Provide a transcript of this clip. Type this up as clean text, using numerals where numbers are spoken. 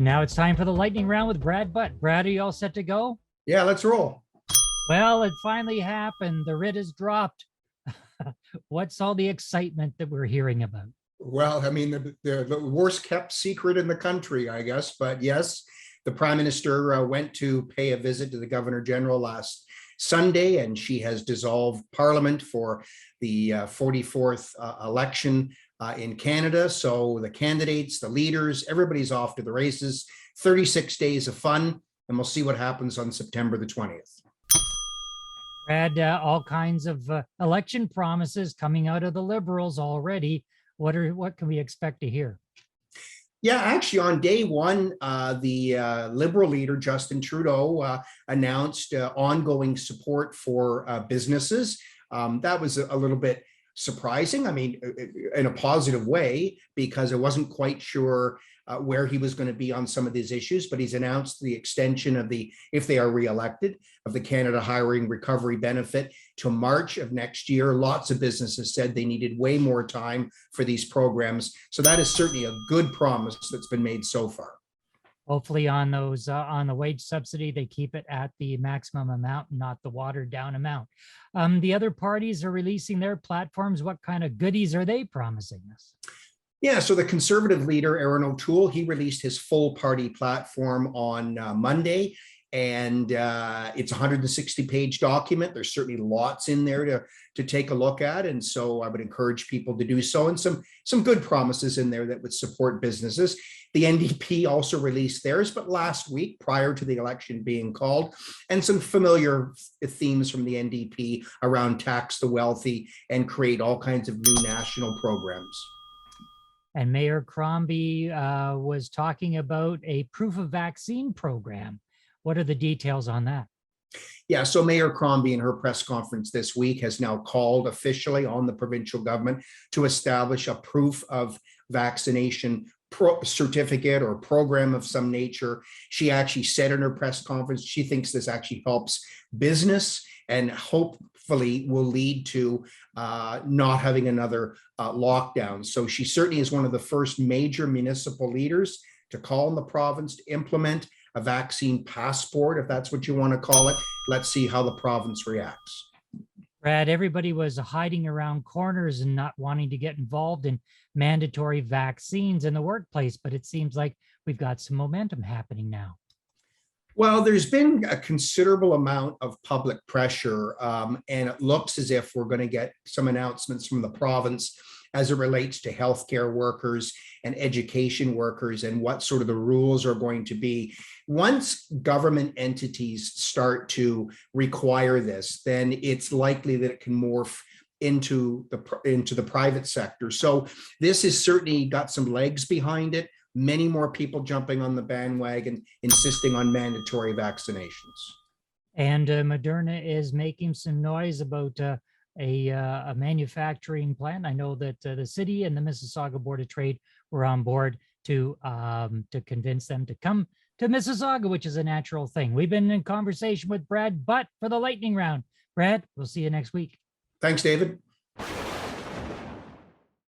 And now it's time for the lightning round with Brad Butt. Brad, are you all set to go? Yeah, let's roll. Well, it finally happened. The writ is dropped. What's all the excitement that we're hearing about? Well, I mean, the worst kept secret in the country, I guess. But yes, the Prime Minister went to pay a visit to the Governor General last Sunday, and she has dissolved Parliament for the 44th election in Canada. So the candidates, the leaders, everybody's off to the races. 36 days of fun, and we'll see what happens on September the 20th. Brad, all kinds of election promises coming out of the Liberals already. What can we expect to hear? Yeah, actually, on day one, the Liberal leader, Justin Trudeau, announced ongoing support for businesses. That was a little bit surprising. I mean, in a positive way, because I wasn't quite sure where he was going to be on some of these issues, but he's announced the extension of if they are reelected, of the Canada Hiring Recovery Benefit to March of next year. Lots of businesses said they needed way more time for these programs. So that is certainly a good promise that's been made so far. Hopefully on those on the wage subsidy, they keep it at the maximum amount, not the watered down amount. The other parties are releasing their platforms. What kind of goodies are they promising us? Yeah, so the Conservative leader, Aaron O'Toole, he released his full party platform on Monday, and it's a 160-page document. There's certainly lots in there to take a look at, and so I would encourage people to do so, and some good promises in there that would support businesses. The NDP also released theirs, but last week, prior to the election being called, and some familiar themes from the NDP around tax the wealthy and create all kinds of new national programs. And Mayor Crombie was talking about a proof of vaccine program. What are the details on that? Yeah, so Mayor Crombie in her press conference this week has now called officially on the provincial government to establish a proof of vaccination certificate or program of some nature. She actually said in her press conference, she thinks this actually helps business and hopefully will lead to not having another lockdown. So she certainly is one of the first major municipal leaders to call on the province to implement a vaccine passport, if that's what you want to call it. Let's see how the province reacts. Brad, everybody was hiding around corners and not wanting to get involved in mandatory vaccines in the workplace, but it seems like we've got some momentum happening now. Well, there's been a considerable amount of public pressure, and it looks as if we're going to get some announcements from the province as it relates to healthcare workers and education workers and what sort of the rules are going to be. Once government entities start to require this, then it's likely that it can morph into the private sector. So this has certainly got some legs behind it. Many more people jumping on the bandwagon, insisting on mandatory vaccinations. And Moderna is making some noise about a manufacturing plant. I know that the city and the Mississauga Board of Trade were on board to convince them to come to Mississauga, which is a natural thing. We've been in conversation with Brad Butt for the lightning round. Brad, we'll see you next week. Thanks, David.